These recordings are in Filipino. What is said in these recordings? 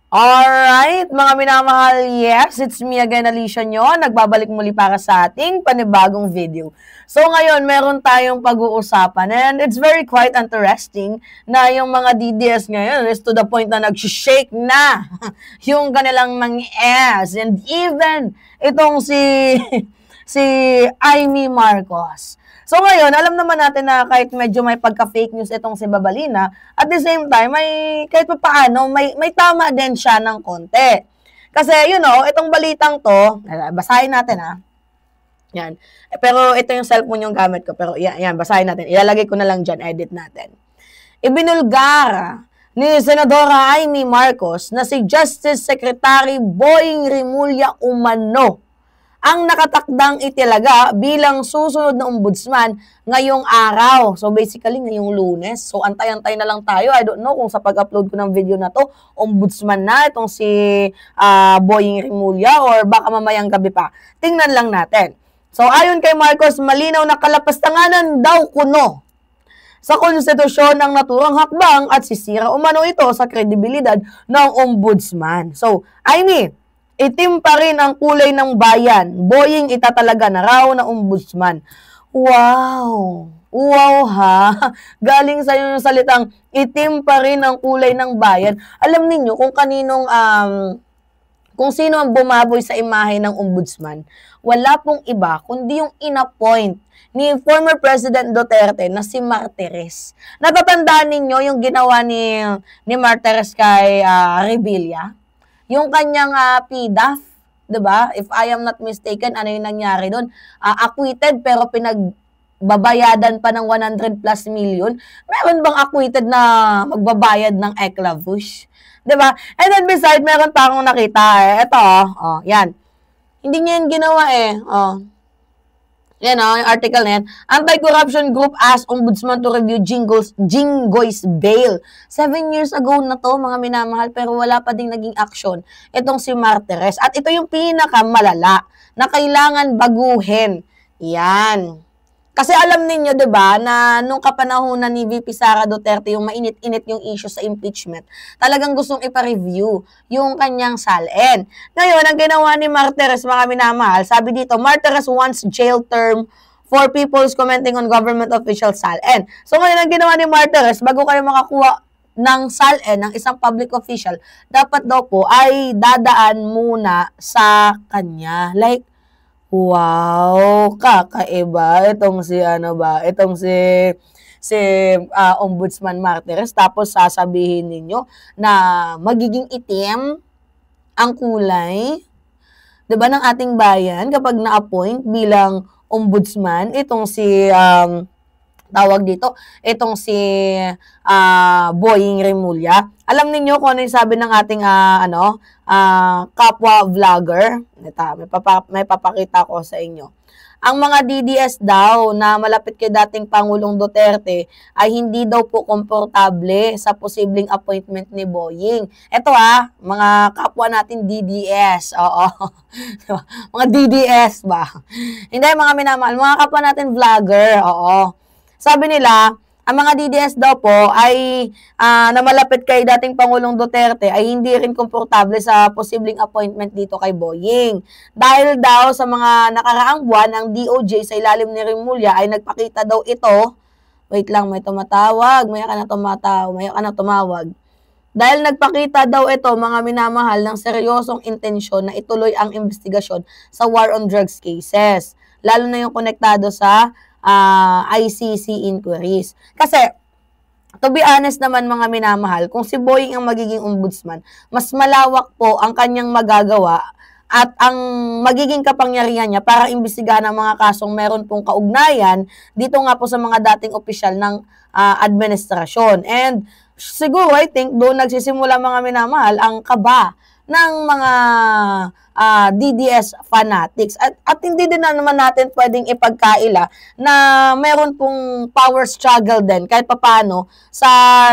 Alright, mga minamahal, yes, it's me again, Alicia nyo. Nagbabalik muli para sa ating panibagong video. So ngayon, meron tayong pag-uusapan and it's very quite interesting na yung mga DDS ngayon is to the point na nag-shake na yung kanilang mga ass. And even itong si Amy Marcos. So ngayon, alam naman natin na kahit medyo may pagka-fake news itong si Babalina, at the same time, kahit pa paano, may tama din siya ng konti. Kasi, itong balitang to, basahin natin Yan. Pero ito yung cellphone yung gamit ko. Pero yan, basahin natin. Ilalagay ko na lang dyan, edit natin. Ibinulgara ni Senadora Amy Marcos na si Justice Secretary Boying Rimulya umano ang nakatakdang italaga bilang susunod na ombudsman ngayong araw. So basically, ngayong Lunes. So antay-antay na lang tayo. I don't know kung sa pag-upload ko ng video na to, ombudsman na itong si Boying Rimulya or baka mamayang gabi pa. Tingnan lang natin. So ayon kay Marcos, malinaw na kalapastanganan daw kuno sa konstitusyon ng naturang hakbang at sisira umano ito sa kredibilidad ng ombudsman. So, Amy, itim pa rin ang kulay ng bayan. Boying itatalaga na raw na ombudsman. Wow! Wow ha! Galing sa yung salitang itim pa rin ang kulay ng bayan. Alam niyo kung kaninong kung sino ang bumaboy sa imahe ng ombudsman, wala pong iba kundi yung inappoint ni former President Duterte na si Martires. Natatandaan ninyo yung ginawa ni Martires kay Revilla? Yung kanyang PDAF, 'di ba? If I am not mistaken, ano yung nangyari doon? Acquitted pero pinagbabayadan pa ng 100 plus million. Meron bang acquitted na magbabayad ng eclavush? 'Di ba? And then beside, meron pa akong nakita Ito, yan. Hindi niya yan ginawa Yan yung article na yan. Anti-corruption group asks ombudsman to review Jinggoy's bail. 7 years ago na to, mga minamahal, pero wala pa ding naging aksyon itong si Martires. At ito yung pinakamalala na kailangan baguhin. Yan. Kasi alam ninyo, 'di ba, na nung kapanahunan ni VP Sara Duterte yung mainit-init yung issue sa impeachment, talagang gustong ipa-review yung kanyang SALN. Ngayon, ang ginawa ni Martires, mga minamahal, sabi dito, Martires wants jail term for people's commenting on government official SALN. So ngayon, ang ginawa ni Martires, bago kayo makakuha ng SALN ng isang public official, dapat daw po ay dadaan muna sa kanya. Like, wow, kakaiba itong si Ombudsman Martires, tapos sasabihin ninyo na magiging itim ang kulay, 'di ba, ng ating bayan kapag na-appoint bilang ombudsman itong si Boying Rimulya. Alam niyo kung ano yung sabi ng ating kapwa vlogger. May papakita ko sa inyo. Ang mga DDS daw na malapit kay dating Pangulong Duterte ay hindi daw po komportable sa posibleng appointment ni Boying. Ito mga kapwa natin DDS. Oo. Mga DDS ba? Hindi, mga minamahal. Mga kapwa natin vlogger. Oo. Sabi nila, ang mga DDS daw po ay na malapit kay dating Pangulong Duterte ay hindi rin komportable sa posibleng appointment dito kay Boying. Dahil daw sa mga nakaraang buwan, ang DOJ sa ilalim ni Rimulya ay nagpakita daw ito. Wait lang, may tumatawag. Maya ka na tumawag. Dahil nagpakita daw ito, mga minamahal, ng seryosong intensyon na ituloy ang investigasyon sa war on drugs cases. Lalo na yung konektado sa ICC inquiries. Kasi, to be honest naman, mga minamahal, kung si Boying ang magiging ombudsman, mas malawak po ang kanyang magagawa at ang magiging kapangyarihan niya para imbestigahan ang mga kasong meron pong kaugnayan dito nga po sa mga dating opisyal ng administrasyon. And siguro, I think, doon nagsisimula, mga minamahal, ang kaba ng mga DDS fanatics. At hindi din naman natin pwedeng ipagkaila na meron pong power struggle din kahit papano sa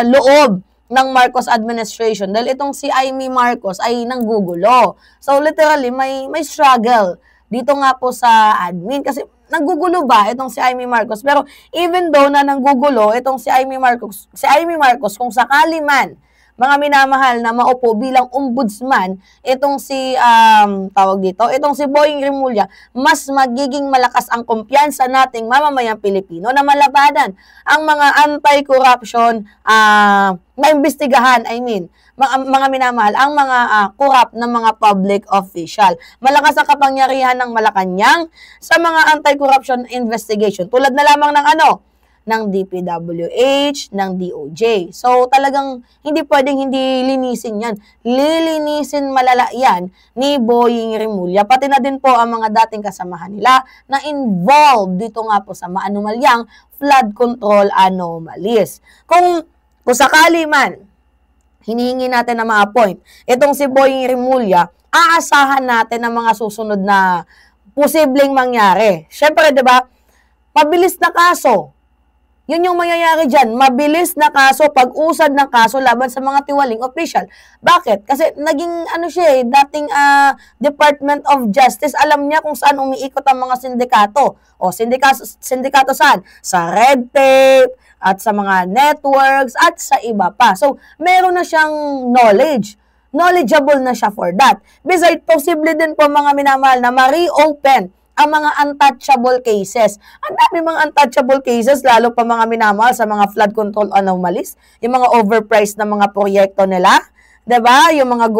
loob ng Marcos administration. Dahil itong si Amy Marcos ay nanggugulo. So literally, may struggle dito nga po sa admin. Kasi nanggugulo ba itong si Amy Marcos? Pero even though na nanggugulo itong si Amy Marcos, kung sakali man mga minamahal, na maupo bilang ombudsman, itong si, itong si Boying Rimulya, mas magiging malakas ang kumpiyansa nating mamamayang Pilipino na malabanan ang mga anti-corruption na imbestigahan, mga minamahal, ang mga corrupt na mga public official. Malakas ang kapangyarihan ng Malacanang sa mga anti-corruption investigation. Tulad na lamang ng DPWH, ng DOJ. So, talagang hindi pwedeng hindi linisin yan. Lilinisin malala yan ni Boying Rimulya. Pati na din po ang mga dating kasamahan nila na involved dito nga po sa maanumalyang flood control anomalies. Kung sakali man, hinihingi natin na ma-appoint itong si Boying Rimulya, aasahan natin ang mga susunod na posibleng mangyari. Siyempre, di ba, mabilis na kaso. Yun yung mangyayari dyan. Mabilis na kaso, pag-usad ng kaso laban sa mga tiwaling official. Bakit? Kasi naging, dating Department of Justice, alam niya kung saan umiikot ang mga sindikato. O, sindikato saan? Sa red tape, at sa mga networks, at sa iba pa. So, meron na siyang knowledgeable na siya for that. Besides, posible din po mga minamahal na ma-reopen ang mga untouchable cases. Ang dami mga untouchable cases, lalo pa mga minamahal sa mga flood control anomalies, yung mga overpriced na mga proyekto nila, diba? Yung mga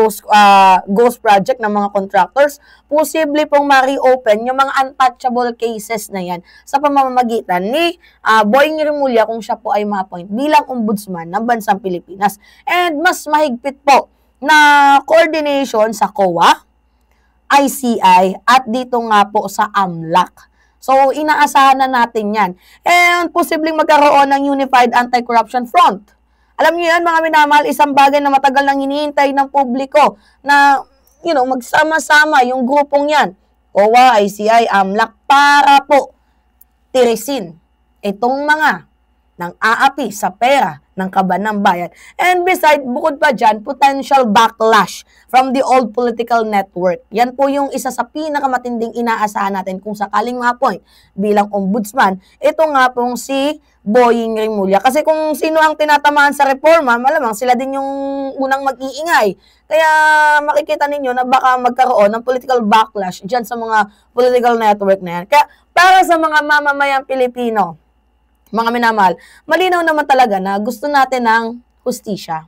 ghost project ng mga contractors, posible pong ma-reopen yung mga untouchable cases na yan sa pamamagitan ni Boying Rimulya kung siya po ay ma-appoint bilang ombudsman ng bansang Pilipinas. And mas mahigpit po na coordination sa COA, ICI, at dito nga po sa AMLAC. So, inaasahan na natin yan. And posibleng magkaroon ng Unified Anti-Corruption Front. Alam niyo yan, mga minamahal, isang bagay na matagal nang hinihintay ng publiko na, magsama-sama yung grupong yan. COA, ICI, AMLAC, para po tirisin itong mga nang aapi sa pera ng kaban ng bayan. And beside, bukod pa dyan, potential backlash from the old political network. Yan po yung isa sa pinakamatinding inaasahan natin kung sakaling ma-appoint bilang ombudsman. Ito nga pong si Boying Rimulya. Kasi kung sino ang tinatamaan sa reforma, malamang sila din yung unang mag-iingay. Kaya makikita ninyo na baka magkaroon ng political backlash dyan sa mga political network na yan. Kaya para sa mga mamamayang Pilipino, mga minamahal, malinaw naman talaga na gusto natin ng hustisya.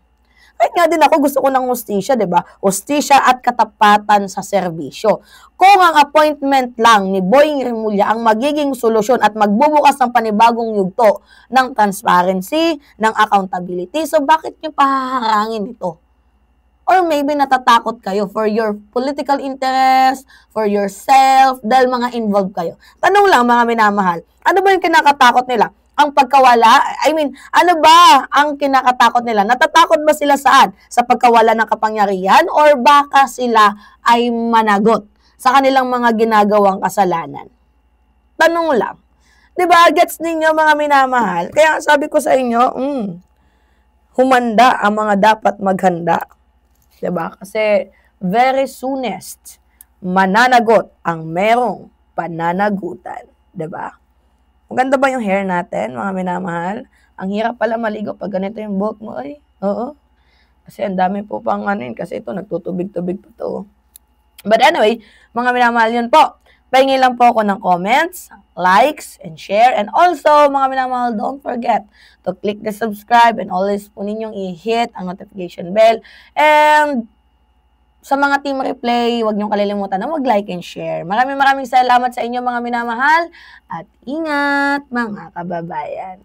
Kahit nga din ako gusto ko ng hustisya, di ba? Hustisya at katapatan sa serbisyo. Kung ang appointment lang ni Boying Rimulya ang magiging solusyon at magbubukas ng panibagong yugto ng transparency, ng accountability, so bakit nyo pahaharangin ito? Or maybe natatakot kayo for your political interest, for yourself, dahil mga involved kayo. Tanong lang mga minamahal, ano ba yung kinakatakot nila? Ang pagkawala? Ano ba ang kinakatakot nila? Natatakot ba sila saan? Sa pagkawala ng kapangyarihan? Or baka sila ay managot sa kanilang mga ginagawang kasalanan? Tanong lang. Diba? Gets ninyo mga minamahal? Kaya sabi ko sa inyo, humanda ang mga dapat maghanda. Diba? Kasi very soonest, mananagot ang merong pananagutan. Diba? Maganda ba yung hair natin, mga minamahal? Ang hirap pala maligo pag ganito yung buhok mo, ay. Oo. Kasi ang dami po pang kasi ito, nagtutubig-tubig po to. But anyway, mga minamahal, yun po. Pahingi lang po ako ng comments, likes, and share. And also, mga minamahal, don't forget to click the subscribe and always po ninyong i-hit ang notification bell. And sa mga team replay, huwag niyong kalilimutan na mag-like and share. Maraming salamat sa inyo mga minamahal at ingat mga kababayan.